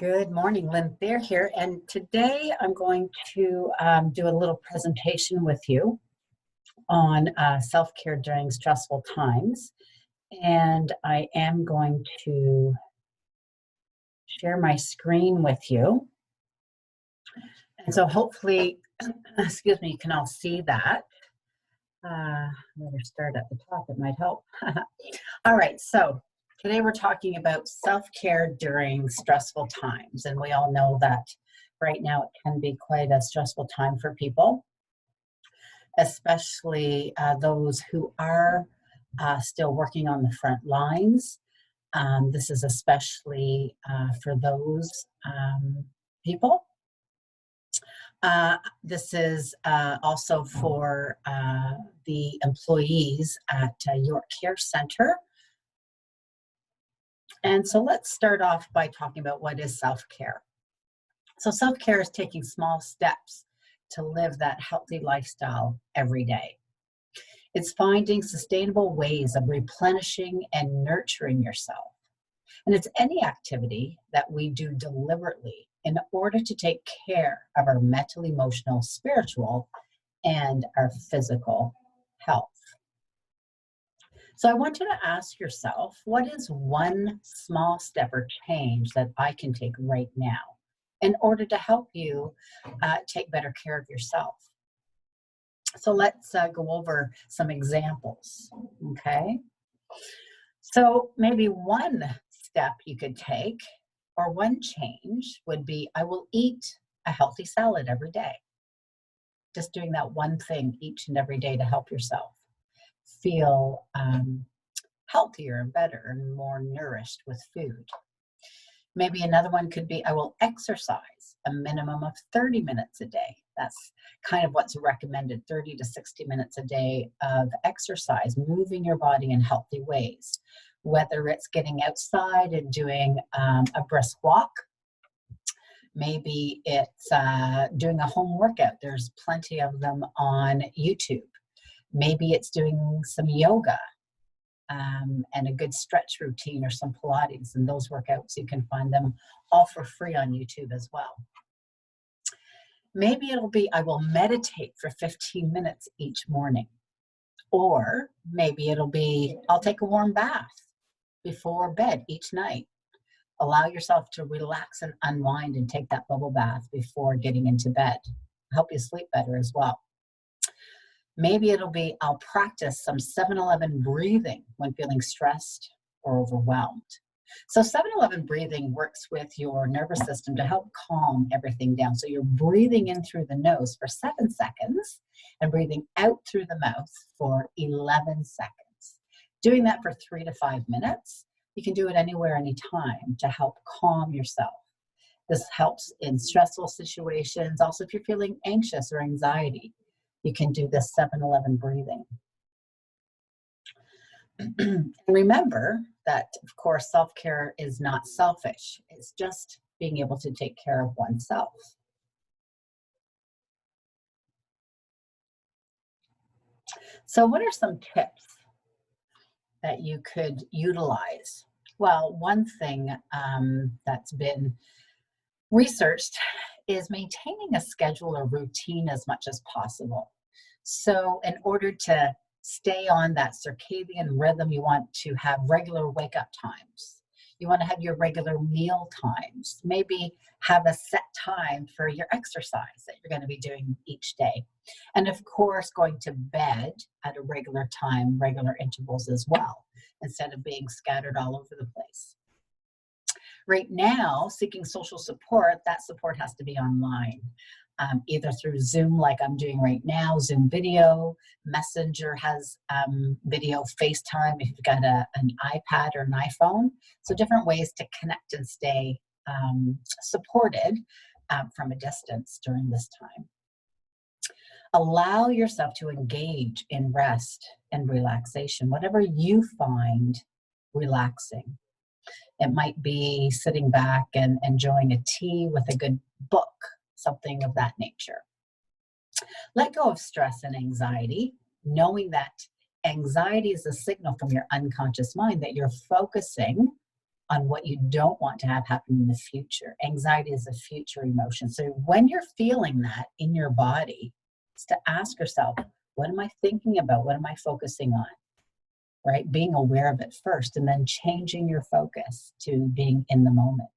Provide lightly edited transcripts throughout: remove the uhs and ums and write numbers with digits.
Good morning, Lynn Thayer here, and today I'm going to do a little presentation with you on self-care during stressful times. And I am going to share my screen with you. And so hopefully, excuse me, you can all see that. I'm going to start at the top, it might help. All right, so today we're talking about self-care during stressful times. And we all know that right now it can be quite a stressful time for people, especially those who are still working on the front lines. This is especially for those people. This is also for the employees at your care center. And so let's start off by talking about what is self-care. So self-care is taking small steps to live that healthy lifestyle every day. It's finding sustainable ways of replenishing and nurturing yourself. And it's any activity that we do deliberately in order to take care of our mental, emotional, spiritual, and our physical health. So I want you to ask yourself, what is one small step or change that I can take right now in order to help you take better care of yourself? So let's go over some examples, okay? So maybe one step you could take or one change would be, I will eat a healthy salad every day. Just doing that one thing each and every day to help yourself feel healthier and better and more nourished with food. Maybe another one could be, I will exercise a minimum of 30 minutes a day. That's kind of what's recommended, 30 to 60 minutes a day of exercise, moving your body in healthy ways, whether it's getting outside and doing a brisk walk. Maybe it's doing a home workout. There's plenty of them on YouTube. Maybe it's doing some yoga and a good stretch routine or some Pilates. And those workouts, you can find them all for free on YouTube as well. Maybe it'll be, I will meditate for 15 minutes each morning. Or maybe it'll be, I'll take a warm bath before bed each night. Allow yourself to relax and unwind and take that bubble bath before getting into bed. Help you sleep better as well. Maybe it'll be, I'll practice some 7-Eleven breathing when feeling stressed or overwhelmed. So 7-Eleven breathing works with your nervous system to help calm everything down. So you're breathing in through the nose for 7 seconds and breathing out through the mouth for 11 seconds. Doing that for 3 to 5 minutes. You can do it anywhere, anytime to help calm yourself. This helps in stressful situations. Also, if you're feeling anxious or anxiety, you can do this 7-Eleven breathing. And remember that, of course, self-care is not selfish. It's just being able to take care of oneself. So what are some tips that you could utilize? Well, one thing that's been researched is maintaining a schedule or routine as much as possible. So in order to stay on that circadian rhythm, you want to have regular wake-up times. You want to have your regular meal times. Maybe have a set time for your exercise that you're going to be doing each day. And of course, going to bed at a regular time, regular intervals as well, instead of being scattered all over the place. Right now, seeking social support, that support has to be online, either through Zoom like I'm doing right now, Zoom video, Messenger has video, FaceTime if you've got an iPad or an iPhone. So different ways to connect and stay supported from a distance during this time. Allow yourself to engage in rest and relaxation, whatever you find relaxing. It might be sitting back and enjoying a tea with a good book, something of that nature. Let go of stress and anxiety, knowing that anxiety is a signal from your unconscious mind that you're focusing on what you don't want to have happen in the future. Anxiety is a future emotion. So when you're feeling that in your body, it's to ask yourself, what am I thinking about? What am I focusing on? Right? Being aware of it first and then changing your focus to being in the moment.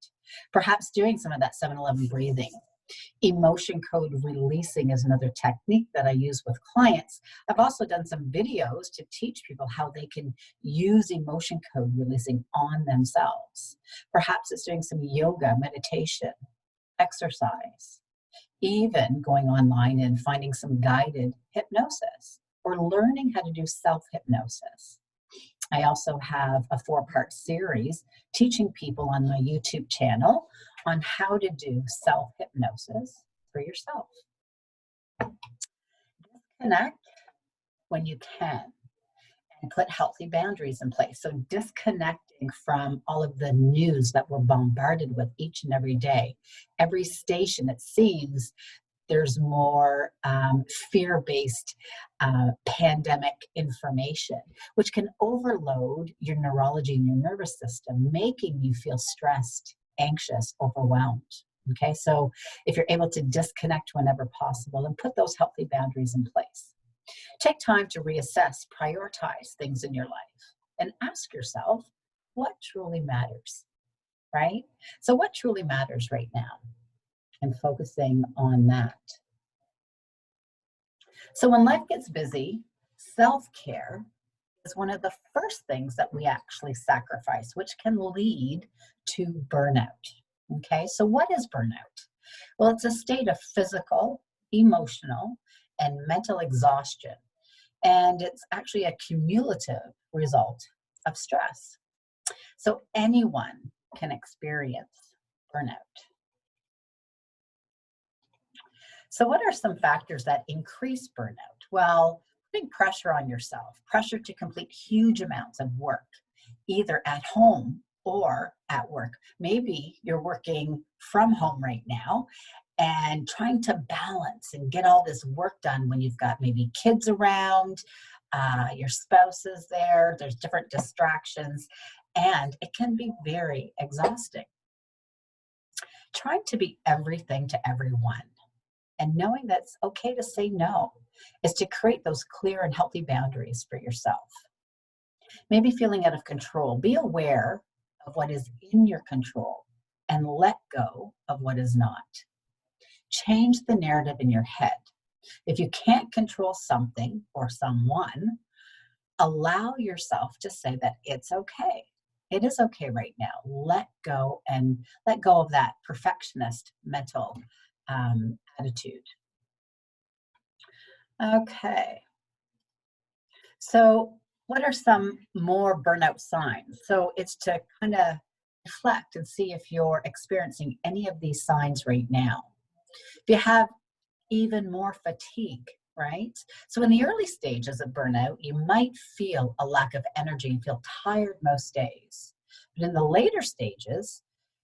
Perhaps doing some of that 7-Eleven breathing. Emotion code releasing is another technique that I use with clients. I've also done some videos to teach people how they can use emotion code releasing on themselves. Perhaps it's doing some yoga, meditation, exercise, even going online and finding some guided hypnosis or learning how to do self-hypnosis. I also have a 4-part series teaching people on my YouTube channel on how to do self-hypnosis for yourself. Disconnect when you can and put healthy boundaries in place. So disconnecting from all of the news that we're bombarded with each and every day. Every station, it seems, there's more fear-based pandemic information, which can overload your neurology and your nervous system, making you feel stressed, anxious, overwhelmed. Okay, so if you're able to disconnect whenever possible and put those healthy boundaries in place. Take time to reassess, prioritize things in your life, and ask yourself, what truly matters, right? So what truly matters right now? And focusing on that. So when life gets busy, self-care is one of the first things that we actually sacrifice, which can lead to burnout. Okay, so what is burnout? Well, it's a state of physical, emotional, and mental exhaustion. And it's actually a cumulative result of stress. So anyone can experience burnout. So what are some factors that increase burnout? Well, putting pressure on yourself, pressure to complete huge amounts of work, either at home or at work. Maybe you're working from home right now and trying to balance and get all this work done when you've got maybe kids around, your spouse is there, there's different distractions, and it can be very exhausting. Trying to be everything to everyone and knowing that it's okay to say no is to create those clear and healthy boundaries for yourself. Maybe feeling out of control. Be aware of what is in your control and let go of what is not. Change the narrative in your head. If you can't control something or someone, allow yourself to say that it's okay. It is okay right now. Let go of that perfectionist mental attitude. Okay. So what are some more burnout signs? So it's to kind of reflect and see if you're experiencing any of these signs right now. If you have even more fatigue, right? So in the early stages of burnout, you might feel a lack of energy and feel tired most days. But in the later stages,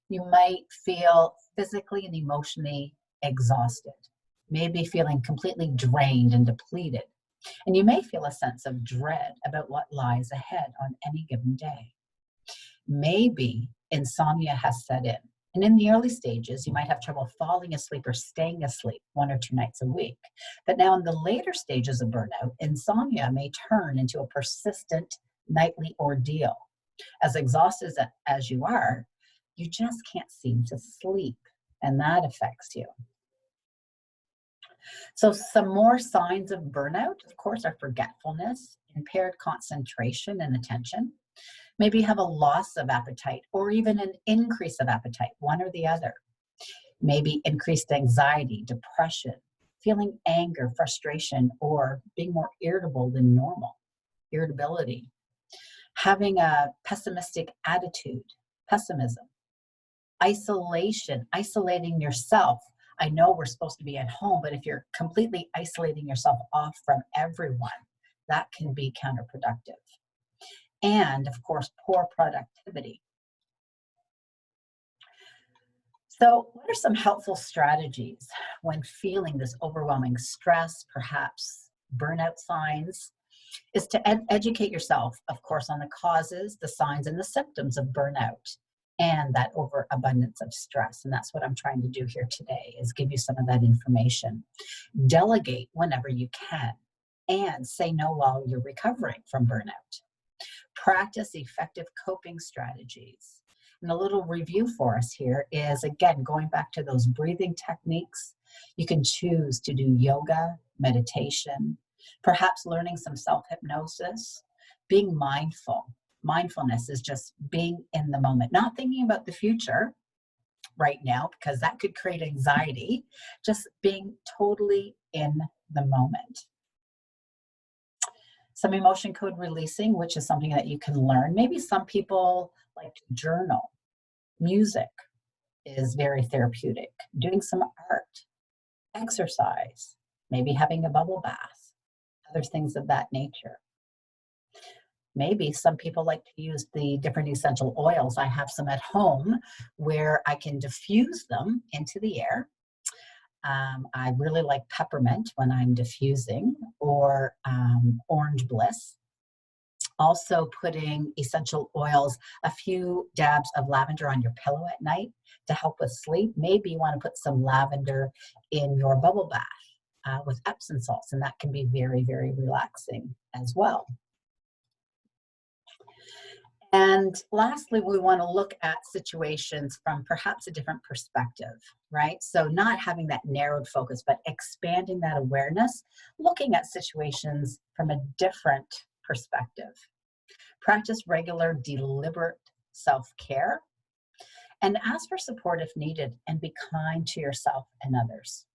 you might feel physically and emotionally exhausted, maybe feeling completely drained and depleted. And you may feel a sense of dread about what lies ahead on any given day. Maybe insomnia has set in. And in the early stages, you might have trouble falling asleep or staying asleep 1 or 2 nights a week. But now in the later stages of burnout, insomnia may turn into a persistent nightly ordeal. As exhausted as you are, you just can't seem to sleep, and that affects you. So some more signs of burnout, of course, are forgetfulness, impaired concentration and attention. Maybe you have a loss of appetite or even an increase of appetite, one or the other. Maybe increased anxiety, depression, feeling anger, frustration, or being more irritable than normal, irritability. Having a pessimistic attitude, pessimism. Isolation, isolating yourself. I know we're supposed to be at home, but if you're completely isolating yourself off from everyone, that can be counterproductive. And of course, poor productivity. So what are some helpful strategies when feeling this overwhelming stress, perhaps burnout signs? Is to educate yourself, of course, on the causes, the signs, and the symptoms of burnout. and that overabundance of stress. And that's what I'm trying to do here today, is give you some of that information. Delegate whenever you can, and say no while you're recovering from burnout. Practice effective coping strategies. And a little review for us here is, again, going back to those breathing techniques. You can choose to do yoga, meditation, perhaps learning some self-hypnosis, being mindful. Mindfulness is just being in the moment, not thinking about the future right now, because that could create anxiety, just being totally in the moment. Some emotion code releasing, which is something that you can learn. Maybe some people like to journal. Music is very therapeutic. Doing some art, exercise, maybe having a bubble bath, other things of that nature. Maybe some people like to use the different essential oils. I have some at home where I can diffuse them into the air. I really like peppermint when I'm diffusing, or orange bliss. Also putting essential oils, a few dabs of lavender on your pillow at night to help with sleep. Maybe you want to put some lavender in your bubble bath with Epsom salts, and that can be very, very relaxing as well. And lastly, we want to look at situations from perhaps a different perspective, right? So not having that narrowed focus, but expanding that awareness, looking at situations from a different perspective. Practice regular, deliberate self-care, and ask for support if needed, and be kind to yourself and others.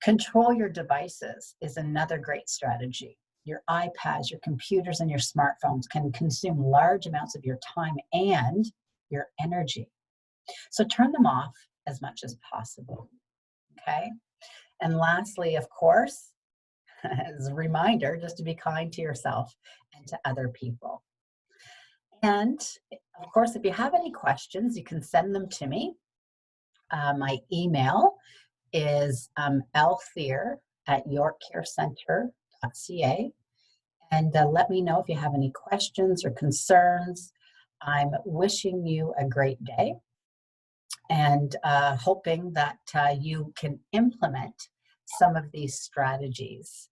Control your devices is another great strategy. Your iPads, your computers, and your smartphones can consume large amounts of your time and your energy. So turn them off as much as possible, okay? And lastly, of course, as a reminder, just to be kind to yourself and to other people. And of course, if you have any questions, you can send them to me. My email is lthier@yorkcarecenter.ca. And let me know if you have any questions or concerns. I'm wishing you a great day, and hoping that you can implement some of these strategies.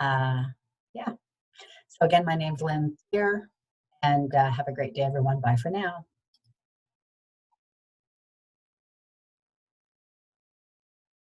Yeah. So again, my name's Lynn here, and have a great day, everyone. Bye for now.